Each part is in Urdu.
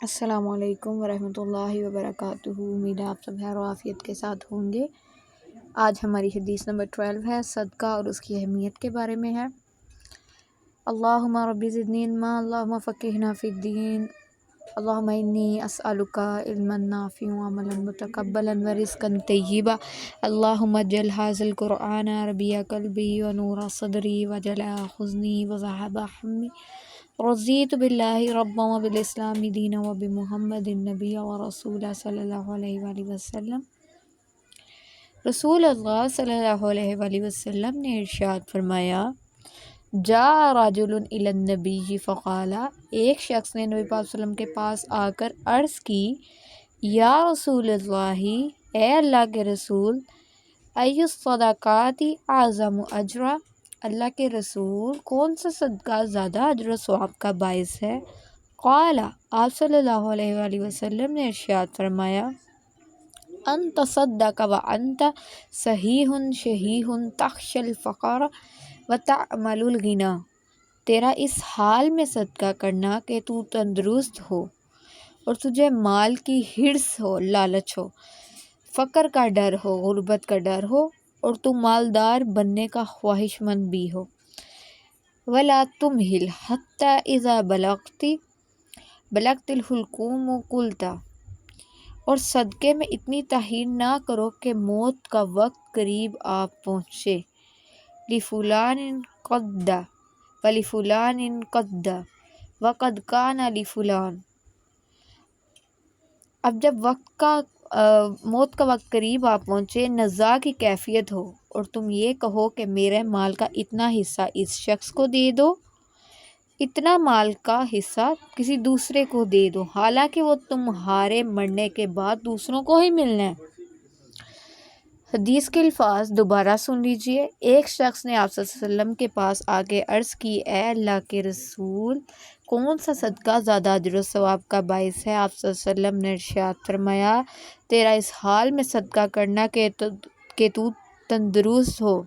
السلام علیکم ورحمۃ اللہ وبرکاتہ۔ امید ہے آپ سب خیر و عافیت کے ساتھ ہوں گے۔ آج ہماری حدیث نمبر 12 ہے، صدقہ اور اس کی اہمیت کے بارے میں ہے۔ اللہم رب زدنی علما، اللہم فقہنا فی الدین، اللہم انی اسألک علما نافعا وعملا متقبلا ورزقا طیبا، اللہم اجعل ھذا القرآن ربیع قلبی ونور صدری وجلاء حزنی وذہاب ہمی، رضیت باللہ ربا وبالاسلام دینا وبمحمد نبی ورسولا صلی اللہ علیہ وآلہ وسلم۔ رسول اللہ صلی اللہ علیہ وآلہ وسلم نے ارشاد فرمایا، جاء رجل الی النبی فقال، ایک شخص نے نبی پاک صلی اللہ علیہ وسلم کے پاس آ کر عرض کی، یا رسول اللہ، اے اللہ کے رسول، ای الصدقات اعظم اجرا، اللہ کے رسول کون سا صدقہ زیادہ اجر و ثواب کا باعث ہے؟ قال، آپ صلی اللہ علیہ وآلہ وسلم نے ارشاد فرمایا، ان تصدق وانت صحیح شحیح تخشی الفقر وتأمل الغنی، تیرا اس حال میں صدقہ کرنا کہ تو تندرست ہو اور تجھے مال کی حرص ہو، لالچ ہو، فقر کا ڈر ہو، غربت کا ڈر ہو، اور تو مالدار بننے کا خواہش مند بھی ہو۔ ولا تمہل حتی اذا بلغت الحلقوم قلت، اور صدقے میں اتنی تاخیر نہ کرو کہ موت کا وقت قریب آ پہنچے، لفلان قد ولفلان قد وقد کان لفلان، اب جب موت کا وقت قریب آ پہنچے، نزاع کی کیفیت ہو، اور تم یہ کہو کہ میرے مال کا اتنا حصہ اس شخص کو دے دو، اتنا مال کا حصہ کسی دوسرے کو دے دو، حالانکہ وہ تمہارے مرنے کے بعد دوسروں کو ہی ملنا ہے۔ حدیث کے الفاظ دوبارہ سن لیجئے۔ ایک شخص نے آپ صلی اللہ علیہ وسلم کے پاس آ کے عرض کی، اے اللہ کے رسول، کون سا صدقہ زیادہ اجر و ثواب کا باعث ہے؟ آپ صلی اللہ علیہ وسلم نے ارشاد فرمایا، تیرا اس حال میں صدقہ کرنا کہ تو تندرست ہو،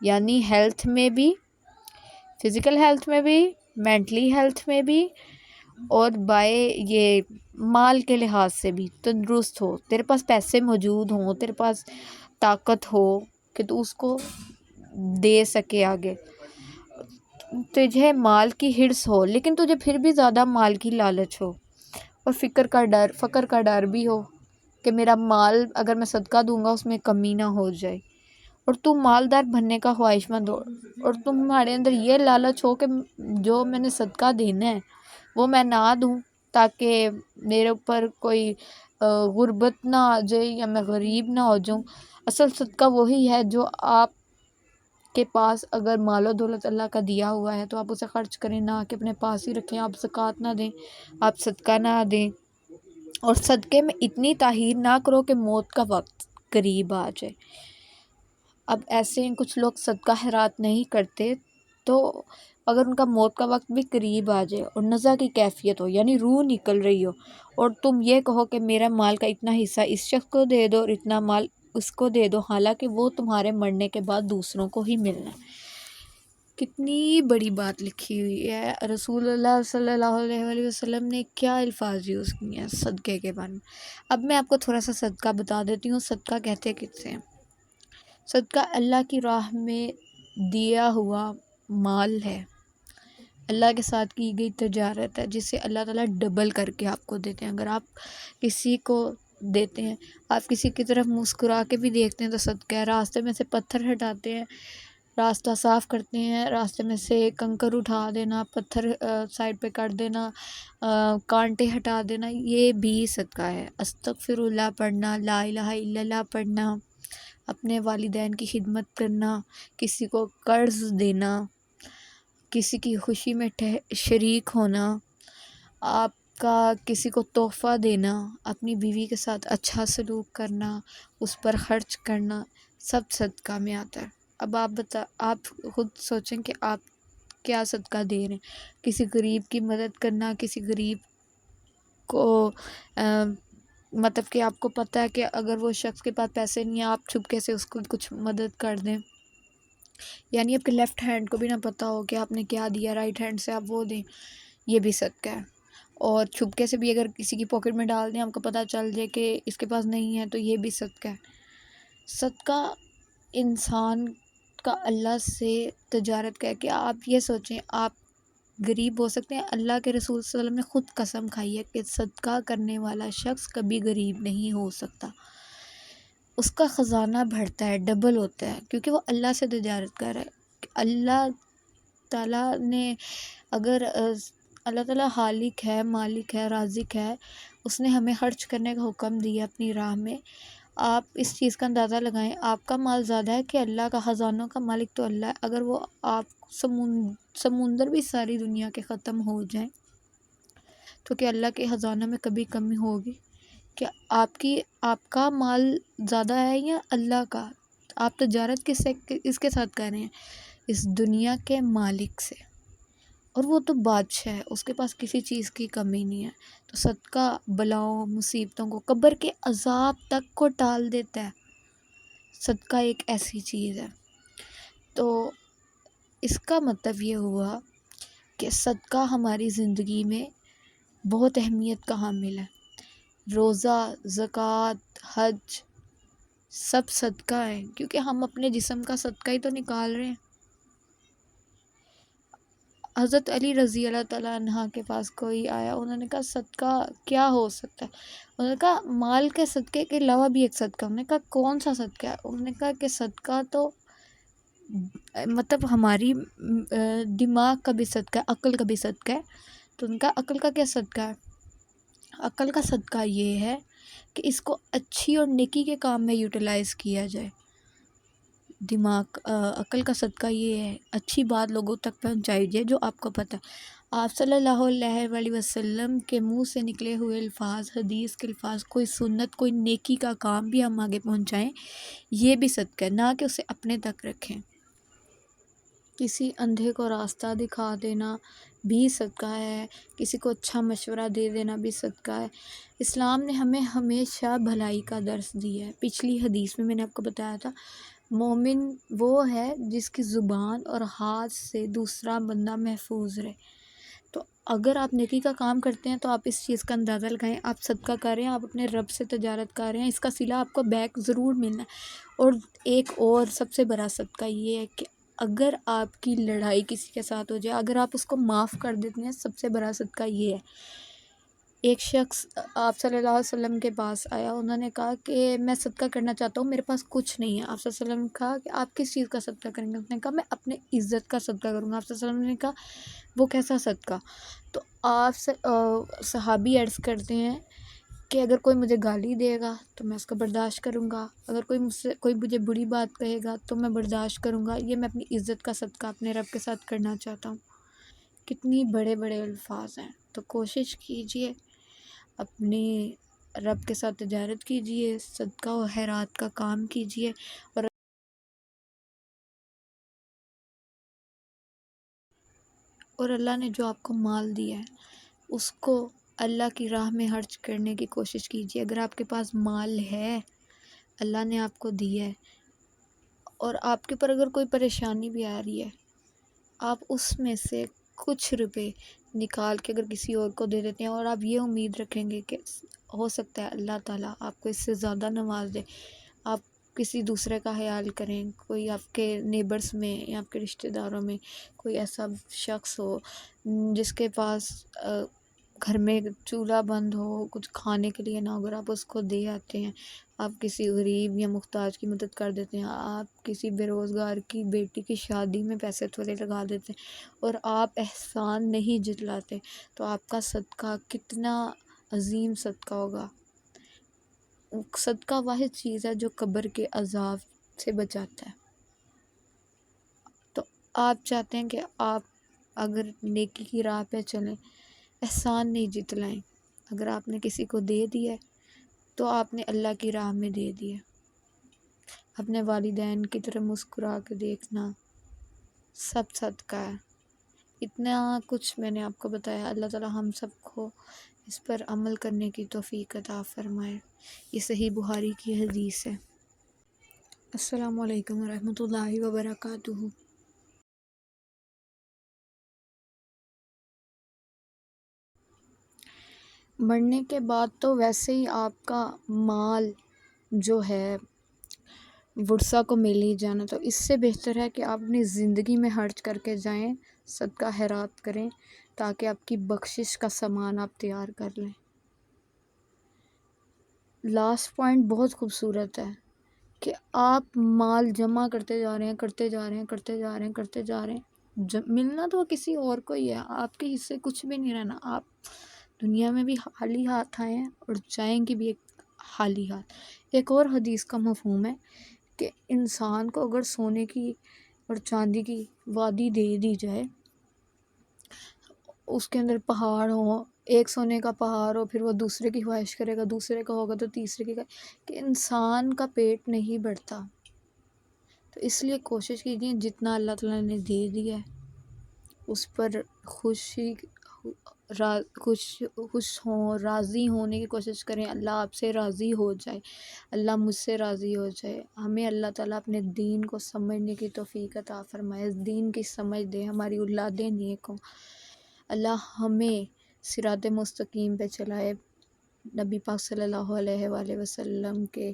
یعنی ہیلتھ میں بھی، فزیکل ہیلتھ میں بھی، مینٹلی ہیلتھ میں بھی، اور یہ مال کے لحاظ سے بھی تندرست ہو، تیرے پاس پیسے موجود ہوں، تیرے پاس طاقت ہو کہ تو اس کو دے سکے آگے، تجھے مال کی حرص ہو لیکن تجھے پھر بھی زیادہ مال کی لالچ ہو، اور فقر کا ڈر بھی ہو کہ میرا مال اگر میں صدقہ دوں گا اس میں کمی نہ ہو جائے، اور تم مالدار بننے کا خواہش مند ہو، اور تمہارے اندر یہ لالچ ہو کہ جو میں نے صدقہ دینا ہے وہ میں نہ دوں تاکہ میرے اوپر کوئی غربت نہ آ جائے یا میں غریب نہ ہو جاؤں۔ اصل صدقہ وہی ہے جو آپ کے پاس اگر مال و دولت اللہ کا دیا ہوا ہے تو آپ اسے خرچ کریں، نہ کہ اپنے پاس ہی رکھیں، آپ زکوٰۃ نہ دیں، آپ صدقہ نہ دیں، اور صدقے میں اتنی تاخیر نہ کرو کہ موت کا وقت قریب آ جائے۔ اب ایسے کچھ لوگ صدقہ خیرات نہیں کرتے، تو اگر ان کا موت کا وقت بھی قریب آ جائے اور نزع کی کیفیت ہو، یعنی روح نکل رہی ہو، اور تم یہ کہو کہ میرا مال کا اتنا حصہ اس شخص کو دے دو اور اتنا مال اس کو دے دو، حالانکہ وہ تمہارے مرنے کے بعد دوسروں کو ہی ملنا ہے، کتنی بڑی بات لکھی ہوئی ہے۔ رسول اللہ صلی اللہ علیہ وآلہ وسلم نے کیا الفاظ یوز کیے ہیں صدقے کے بارے میں۔ اب میں آپ کو تھوڑا سا صدقہ بتا دیتی ہوں، صدقہ کہتے کسے ہیں۔ صدقہ اللہ کی راہ میں دیا ہوا مال ہے، اللہ کے ساتھ کی گئی تجارت ہے، جسے اللہ تعالیٰ ڈبل کر کے آپ کو دیتے ہیں۔ اگر آپ کسی کو دیتے ہیں، آپ کسی کی طرف مسکرا کے بھی دیکھتے ہیں تو صدقہ ہے۔ راستے میں سے پتھر ہٹاتے ہیں، راستہ صاف کرتے ہیں، راستے میں سے کنکر اٹھا دینا، پتھر سائڈ پہ کر دینا، کانٹے ہٹا دینا، یہ بھی صدقہ ہے۔ استغفر اللہ پڑھنا، لا الہ الا اللہ پڑھنا، اپنے والدین کی خدمت کرنا، کسی کو قرض دینا، کسی کی خوشی میں شریک ہونا، آپ کا کسی کو تحفہ دینا، اپنی بیوی کے ساتھ اچھا سلوک کرنا، اس پر خرچ کرنا، سب صدقہ میں آتا ہے۔ اب آپ خود سوچیں کہ آپ کیا صدقہ دے رہے ہیں۔ کسی غریب کی مدد کرنا، کسی غریب کو مطلب کہ آپ کو پتہ ہے کہ اگر وہ شخص کے پاس پیسے نہیں ہیں، آپ چھپکے سے اس کو کچھ مدد کر دیں، یعنی آپ کے لیفٹ ہینڈ کو بھی نہ پتہ ہو کہ آپ نے کیا دیا، رائٹ ہینڈ سے آپ وہ دیں، یہ بھی صدقہ ہے۔ اور چھپکے سے بھی اگر کسی کی پاکٹ میں ڈال دیں، آپ کو پتہ چل جائے کہ اس کے پاس نہیں ہے، تو یہ بھی صدقہ ہے۔ صدقہ انسان کا اللہ سے تجارت کا ہے کہ آپ یہ سوچیں، آپ غریب ہو سکتے ہیں، اللہ کے رسول صلی اللہ علیہ وسلم نے خود قسم کھائی ہے کہ صدقہ کرنے والا شخص کبھی غریب نہیں ہو سکتا، اس کا خزانہ بڑھتا ہے، ڈبل ہوتا ہے، کیونکہ وہ اللہ سے تجارت کر رہا ہے۔ اللہ تعالیٰ نے اگر اللہ تعالیٰ خالق ہے، مالک ہے، رازق ہے، اس نے ہمیں خرچ کرنے کا حکم دیا اپنی راہ میں۔ آپ اس چیز کا اندازہ لگائیں، آپ کا مال زیادہ ہے کہ اللہ کا؟ خزانوں کا مالک تو اللہ ہے۔ اگر وہ آپ سمندر بھی ساری دنیا کے ختم ہو جائیں تو کیا اللہ کے خزانوں میں کبھی کمی ہوگی؟ کہ آپ کا مال زیادہ ہے یا اللہ کا؟ آپ تجارت اس کے ساتھ کر رہے ہیں؟ اس دنیا کے مالک سے، اور وہ تو بادشاہ ہے، اس کے پاس کسی چیز کی کمی نہیں ہے۔ تو صدقہ بلاؤں، مصیبتوں کو، قبر کے عذاب تک کو ٹال دیتا ہے۔ صدقہ ایک ایسی چیز ہے۔ تو اس کا مطلب یہ ہوا کہ صدقہ ہماری زندگی میں بہت اہمیت کا حامل ہے۔ روزہ، زکوٰۃ، حج، سب صدقہ ہے، کیونکہ ہم اپنے جسم کا صدقہ ہی تو نکال رہے ہیں۔ حضرت علی رضی اللہ تعالیٰ عنہ کے پاس کوئی آیا، انہوں نے کہا صدقہ کیا ہو سکتا ہے؟ انہوں نے کہا مال کے صدقے کے علاوہ بھی ایک صدقہ۔ انہوں نے کہا کون سا صدقہ ہے؟ انہوں نے کہا کہ صدقہ تو مطلب ہماری دماغ کا بھی صدقہ ہے، عقل کا بھی صدقہ ہے۔ تو ان کا عقل کا کیا صدقہ ہے؟ عقل کا صدقہ یہ ہے کہ اس کو اچھی اور نیکی کے کام میں یوٹیلائز کیا جائے۔ عقل کا صدقہ یہ ہے اچھی بات لوگوں تک پہنچائی جائے جو آپ کو پتہ ہے۔ آپ صلی اللہ علیہ وآلہ وسلم کے منہ سے نکلے ہوئے الفاظ، حدیث کے الفاظ، کوئی سنت، کوئی نیکی کا کام بھی ہم آگے پہنچائیں، یہ بھی صدقہ ہے، نہ کہ اسے اپنے تک رکھیں۔ کسی اندھے کو راستہ دکھا دینا بھی صدقہ ہے، کسی کو اچھا مشورہ دے دینا بھی صدقہ ہے۔ اسلام نے ہمیں ہمیشہ بھلائی کا درس دیا ہے۔ پچھلی حدیث میں نے آپ کو بتایا تھا، مومن وہ ہے جس کی زبان اور ہاتھ سے دوسرا بندہ محفوظ رہے۔ تو اگر آپ نیکی کا کام کرتے ہیں تو آپ اس چیز کا اندازہ لگائیں، آپ صدقہ کر رہے ہیں، آپ اپنے رب سے تجارت کر رہے ہیں، اس کا صلہ آپ کو بیک ضرور ملنا ہے۔ اور ایک اور سب سے بڑا صدقہ یہ ہے کہ اگر آپ کی لڑائی کسی کے ساتھ ہو جائے، اگر آپ اس کو معاف کر دیتے ہیں، سب سے بڑا صدقہ یہ ہے۔ ایک شخص آپ صلی اللہ علیہ وسلم کے پاس آیا، انہوں نے کہا کہ میں صدقہ کرنا چاہتا ہوں، میرے پاس کچھ نہیں ہے۔ آپ صلی اللہ علیہ وسلم نے کہا کہ آپ کس چیز کا صدقہ کریں گے؟ اس نے کہا میں اپنے عزت کا صدقہ کروں گا۔ آپ صلی اللہ علیہ وسلم نے کہا وہ کیسا صدقہ؟ تو آپ سے صحابی عرض کرتے ہیں کہ اگر کوئی مجھے گالی دے گا تو میں اس کو برداشت کروں گا، اگر کوئی مجھے بری بات کہے گا تو میں برداشت کروں گا، یہ میں اپنی عزت کا صدقہ اپنے رب کے ساتھ کرنا چاہتا ہوں۔ کتنی بڑے بڑے الفاظ ہیں۔ تو کوشش کیجئے، اپنے رب کے ساتھ تجارت کیجئے، صدقہ و خیرات کا کام کیجئے، اور اللہ نے جو آپ کو مال دیا ہے اس کو اللہ کی راہ میں خرچ کرنے کی کوشش کیجئے۔ اگر آپ کے پاس مال ہے، اللہ نے آپ کو دیا ہے، اور آپ کے اوپر اگر کوئی پریشانی بھی آ رہی ہے، آپ اس میں سے کچھ روپے نکال کے اگر کسی اور کو دے دیتے ہیں، اور آپ یہ امید رکھیں گے کہ ہو سکتا ہے اللہ تعالیٰ آپ کو اس سے زیادہ نواز دے، آپ کسی دوسرے کا خیال کریں، کوئی آپ کے نیبرز میں یا آپ کے رشتہ داروں میں کوئی ایسا شخص ہو جس کے پاس گھر میں چولہا بند ہو، کچھ کھانے کے لیے نہ ہو، اگر آپ اس کو دے آتے ہیں، آپ کسی غریب یا محتاج کی مدد کر دیتے ہیں، آپ کسی بے روزگار کی بیٹی کی شادی میں پیسے تھوڑے لگا دیتے ہیں، اور آپ احسان نہیں جتلاتے، تو آپ کا صدقہ کتنا عظیم صدقہ ہوگا۔ صدقہ واحد چیز ہے جو قبر کے عذاب سے بچاتا ہے۔ تو آپ چاہتے ہیں کہ آپ اگر نیکی کی راہ پہ چلیں، احسان نہیں جتلائیں۔ اگر آپ نے کسی کو دے دیا تو آپ نے اللہ کی راہ میں دے دیا۔ اپنے والدین کی طرف مسکرا کے دیکھنا سب صدقہ ہے۔ اتنا کچھ میں نے آپ کو بتایا، اللہ تعالی ہم سب کو اس پر عمل کرنے کی توفیق عطا فرمائے۔ یہ صحیح بخاری کی حدیث ہے۔ السلام علیکم ورحمۃ اللہ وبرکاتہ۔ مرنے کے بعد تو ویسے ہی آپ کا مال جو ہے ورثہ کو مل ہی جانا، تو اس سے بہتر ہے کہ آپ اپنی زندگی میں خرچ کر کے جائیں، صدقہ خیرات کریں، تاکہ آپ کی بخشش کا سامان آپ تیار کر لیں۔ لاسٹ پوائنٹ بہت خوبصورت ہے کہ آپ مال جمع کرتے جا رہے ہیں، کرتے جا رہے ہیں، کرتے جا رہے ہیں، کرتے جا رہے ہیں، ملنا تو کسی اور کو ہی ہے، آپ کے حصے کچھ بھی نہیں رہنا۔ آپ دنیا میں بھی خالی ہاتھ آئے ہیں اور جائیں گے بھی ایک خالی ہاتھ۔ ایک اور حدیث کا مفہوم ہے کہ انسان کو اگر سونے کی اور چاندی کی وادی دے دی جائے، اس کے اندر پہاڑ ہو، ایک سونے کا پہاڑ ہو، پھر وہ دوسرے کی خواہش کرے گا، دوسرے کا ہوگا تو تیسرے کی، کہ انسان کا پیٹ نہیں بھرتا۔ تو اس لیے کوشش کیجیے جتنا اللہ تعالیٰ نے دے دیا ہے اس پر خوش ہوں، راضی ہونے کی کوشش کریں۔ اللہ آپ سے راضی ہو جائے، اللہ مجھ سے راضی ہو جائے۔ ہمیں اللہ تعالیٰ اپنے دین کو سمجھنے کی توفیق عطا فرمائے، اس دین کی سمجھ دے، ہماری اولادیں نیک ہوں، اللہ ہمیں صراط مستقیم پہ چلائے، نبی پاک صلی اللہ علیہ وآلہ وسلم کے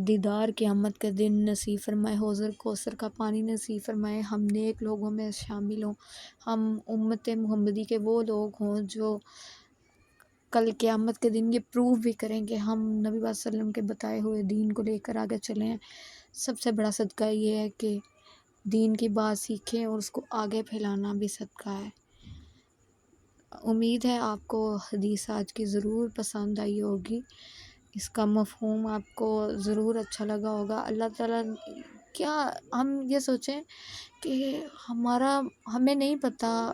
دیدار قیامت کے دن نصیب فرمائے، حوض کوثر کا پانی نصیب فرمائے، ہم نیک لوگوں میں شامل ہوں، ہم امت محمدی کے وہ لوگ ہوں جو کل قیامت کے دن یہ پروف بھی کریں کہ ہم نبی پاک صلی اللہ علیہ وسلم کے بتائے ہوئے دین کو لے کر آگے چلیں ہیں۔ سب سے بڑا صدقہ یہ ہے کہ دین کی بات سیکھیں اور اس کو آگے پھیلانا بھی صدقہ ہے۔ امید ہے آپ کو حدیث آج کی ضرور پسند آئی ہوگی، اس کا مفہوم آپ کو ضرور اچھا لگا ہوگا۔ اللہ تعالیٰ کیا ہم یہ سوچیں کہ ہمیں نہیں پتہ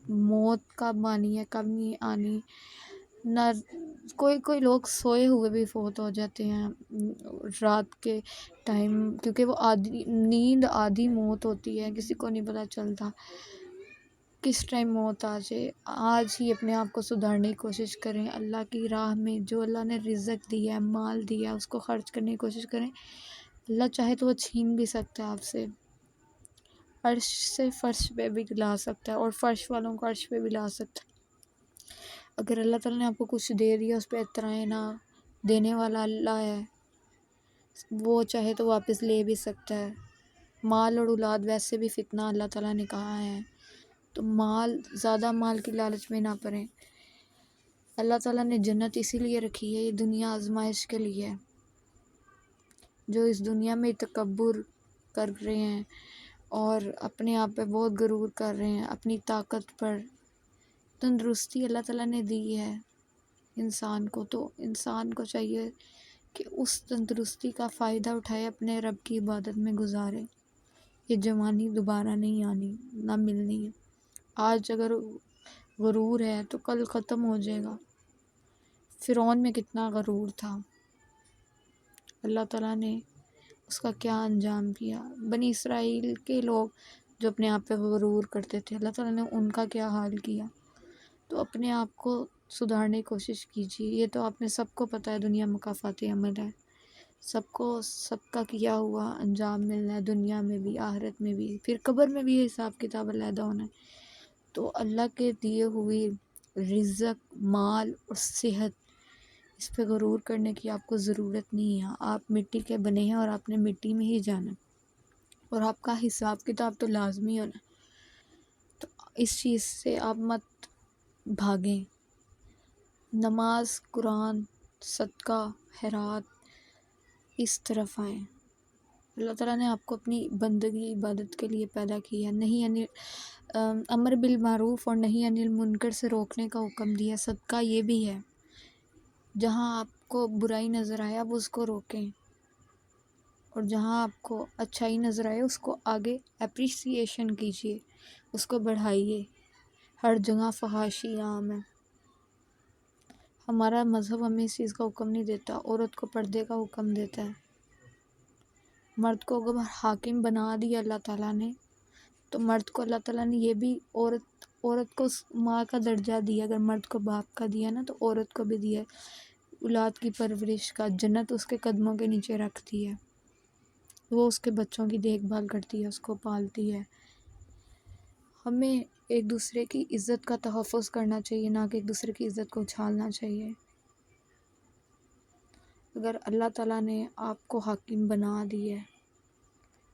موت کب آنی ہے کب نہیں آنی، نہ کوئی لوگ سوئے ہوئے بھی فوت ہو جاتے ہیں رات کے ٹائم، کیونکہ وہ نیند آدھی موت ہوتی ہے، کسی کو نہیں پتہ چلتا کس ٹائم موت آ جائے۔ آج ہی اپنے آپ کو سدھارنے کی کوشش کریں، اللہ کی راہ میں جو اللہ نے رزق دیا ہے، مال دیا ہے، اس کو خرچ کرنے کی کوشش کریں۔ اللہ چاہے تو وہ چھین بھی سکتا ہے آپ سے، عرش سے فرش پہ بھی لا سکتا ہے اور فرش والوں کو عرش پہ بھی لا سکتا ہے۔ اگر اللہ تعالیٰ نے آپ کو کچھ دے دیا اس پہ اترائے نہ، دینے والا اللہ ہے، وہ چاہے تو واپس لے بھی سکتا ہے۔ مال اور اولاد ویسے بھی فتنہ اللہ تعالیٰ نے کہا ہے، تو زیادہ مال کی لالچ میں نہ پڑیں۔ اللہ تعالیٰ نے جنت اسی لیے رکھی ہے، یہ دنیا آزمائش کے لیے ہے۔ جو اس دنیا میں تکبر کر رہے ہیں اور اپنے آپ پہ بہت غرور کر رہے ہیں، اپنی طاقت پر، تندرستی اللہ تعالیٰ نے دی ہے انسان کو، تو انسان کو چاہیے کہ اس تندرستی کا فائدہ اٹھائے، اپنے رب کی عبادت میں گزارے۔ یہ جوانی دوبارہ نہیں آنی، نہ ملنی ہے۔ آج اگر غرور ہے تو کل ختم ہو جائے گا۔ فرعون میں کتنا غرور تھا، اللہ تعالیٰ نے اس کا کیا انجام کیا۔ بنی اسرائیل کے لوگ جو اپنے آپ پہ غرور کرتے تھے، اللہ تعالیٰ نے ان کا کیا حال کیا۔ تو اپنے آپ کو سدھارنے کی کوشش کیجیے، یہ تو آپ نے سب کو پتہ ہے، دنیا مکافات عمل ہے، سب کو سب کا کیا ہوا انجام ملنا ہے، دنیا میں بھی آخرت میں بھی، پھر قبر میں بھی یہ حساب کتاب علیحدہ ہونا ہے۔ تو اللہ کے دیے ہوئی رزق، مال اور صحت، اس پہ غرور کرنے کی آپ کو ضرورت نہیں ہے۔ آپ مٹی کے بنے ہیں اور آپ نے مٹی میں ہی جانا، اور آپ کا حساب کتاب تو لازمی ہونا۔ تو اس چیز سے آپ مت بھاگیں، نماز، قرآن، صدقہ، خیرات، اس طرف آئیں۔ اللہ تعالیٰ نے آپ کو اپنی بندگی عبادت کے لیے پیدا کیا، نہیں امر بالمعروف اور نہیں انل منکر سے روکنے کا حکم دیا۔ صدقہ یہ بھی ہے، جہاں آپ کو برائی نظر آئے آپ اس کو روکیں، اور جہاں آپ کو اچھائی نظر آئے اس کو آگے اپریسیشن کیجیے، اس کو بڑھائیے۔ ہر جگہ فحاشی عام ہے، ہمارا مذہب ہمیں اس چیز کا حکم نہیں دیتا، عورت کو پردے کا حکم دیتا ہے۔ مرد کو اگر حاکم بنا دیا اللہ تعالیٰ نے، تو مرد کو اللہ تعالیٰ نے یہ بھی عورت کو ماں کا درجہ دیا، اگر مرد کو باپ کا دیا نا تو عورت کو بھی دیا، اولاد کی پرورش کا، جنت اس کے قدموں کے نیچے رکھتی ہے، وہ اس کے بچوں کی دیکھ بھال کرتی ہے، اس کو پالتی ہے۔ ہمیں ایک دوسرے کی عزت کا تحفظ کرنا چاہیے، نہ کہ ایک دوسرے کی عزت کو اچھالنا چاہیے۔ اگر اللہ تعالیٰ نے آپ کو حاکم بنا دی ہے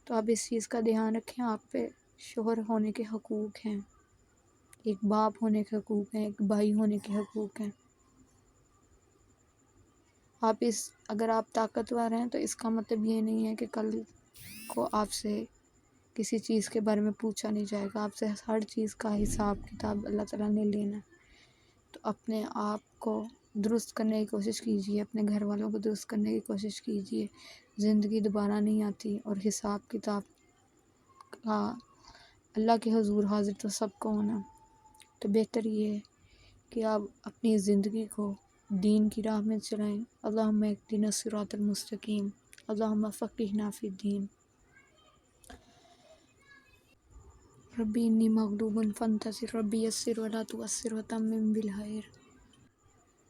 تو آپ اس چیز کا دھیان رکھیں، آپ پہ شوہر ہونے کے حقوق ہیں، ایک باپ ہونے کے حقوق ہیں، ایک بھائی ہونے کے حقوق ہیں۔ اگر آپ طاقتور ہیں تو اس کا مطلب یہ نہیں ہے کہ کل کو آپ سے کسی چیز کے بارے میں پوچھا نہیں جائے گا، آپ سے ہر چیز کا حساب کتاب اللہ تعالیٰ نے لینا ہے۔ تو اپنے آپ کو درست کرنے کی کوشش کیجیے، اپنے گھر والوں کو درست کرنے کی کوشش کیجیے۔ زندگی دوبارہ نہیں آتی، اور حساب کتاب کا اللہ کے حضور حاضر تو سب کو ہونا۔ تو بہتر یہ ہے کہ آپ اپنی زندگی کو دین کی راہ میں چلائیں۔ اللہم اہدنا الصراط المستقیم، اللہم فقہنا فی الدین، ربی انی مغلوب فانتصر، ربی یسر ولا تعسر وتمم بالخیر،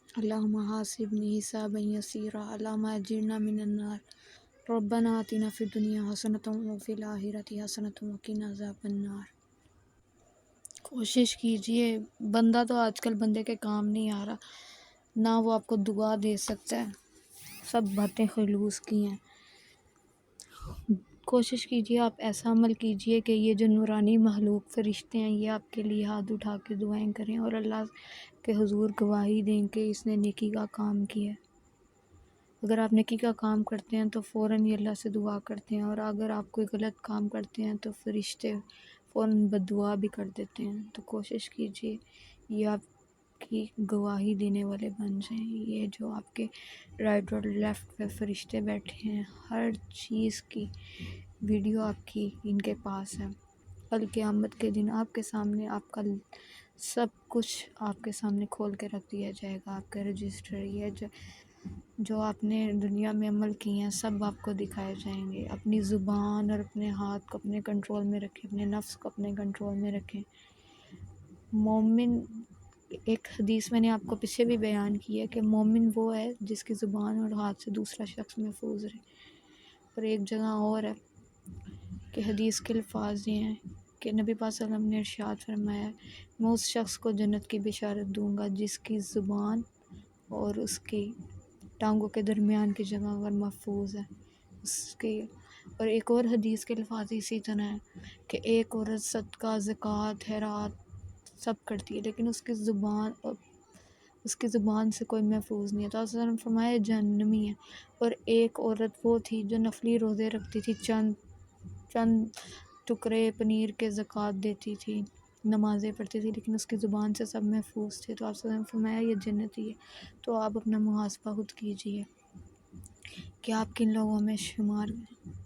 اللہم حاسبنی حسابا یسیرا، اللہم اجرنا من النار، ربنا آتنا فی الدنیا حسنۃ وفی الآخرۃ حسنۃ وقنا عذاب النار۔ کوشش کیجئے، بندہ تو آج کل بندے کے کام نہیں آ رہا، نہ وہ آپ کو دعا دے سکتا ہے، سب باتیں خلوص کی ہیں۔ کوشش کیجئے آپ ایسا عمل کیجئے کہ یہ جو نورانی مخلوق فرشتے ہیں یہ آپ کے لیے ہاتھ اٹھا کے دعائیں کریں اور اللہ کے حضور گواہی دیں کہ اس نے نیکی کا کام کیا ہے۔ اگر آپ نیکی کا کام کرتے ہیں تو فوراً یہ اللہ سے دعا کرتے ہیں، اور اگر آپ کوئی غلط کام کرتے ہیں تو فرشتے فوراً بددعا بھی کر دیتے ہیں۔ تو کوشش کیجئے یہ آپ کی گواہی دینے والے بن جائیں۔ یہ جو آپ کے رائٹ اور لیفٹ پہ فرشتے بیٹھے ہیں، ہر چیز کی ویڈیو آپ کی ان کے پاس ہے۔ کل قیامت کے دن آپ کے سامنے آپ کا سب کچھ آپ کے سامنے کھول کے رکھ دیا جائے گا۔ آپ کا رجسٹر، یہ جو آپ نے دنیا میں عمل کیے ہیں سب آپ کو دکھائے جائیں گے۔ اپنی زبان اور اپنے ہاتھ کو اپنے کنٹرول میں رکھیں، اپنے نفس کو اپنے کنٹرول میں رکھیں۔ مومن، ایک حدیث میں نے آپ کو پیچھے بھی بیان کی ہے کہ مومن وہ ہے جس کی زبان اور ہاتھ سے دوسرا شخص محفوظ رہے۔ اور ایک جگہ اور ہے کہ حدیث کے الفاظ یہ ہیں کہ نبی پاک صلی اللہ علیہ وسلم نے ارشاد فرمایا ہے، میں اس شخص کو جنت کی بشارت دوں گا جس کی زبان اور اس کی ٹانگوں کے درمیان کی جگہ اگر محفوظ ہے اس کے۔ اور ایک اور حدیث کے الفاظ اسی طرح ہے کہ ایک عورت صدقہ، زکوٰۃ، خیرات سب کرتی ہے لیکن اس کی زبان سے کوئی محفوظ نہیں ہے، تو حضرت نے فرمایا جہنمی ہے۔ اور ایک عورت وہ تھی جو نفلی روزے رکھتی تھی، چند ٹکڑے پنیر کے زکوٰۃ دیتی تھی، نمازیں پڑھتی تھی، لیکن اس کی زبان سے سب محفوظ تھے، تو آپ نے فرمایا یہ جنتی ہے۔ تو آپ اپنا محاسبہ خود کیجئے کہ آپ کن لوگوں میں شمار ہیں۔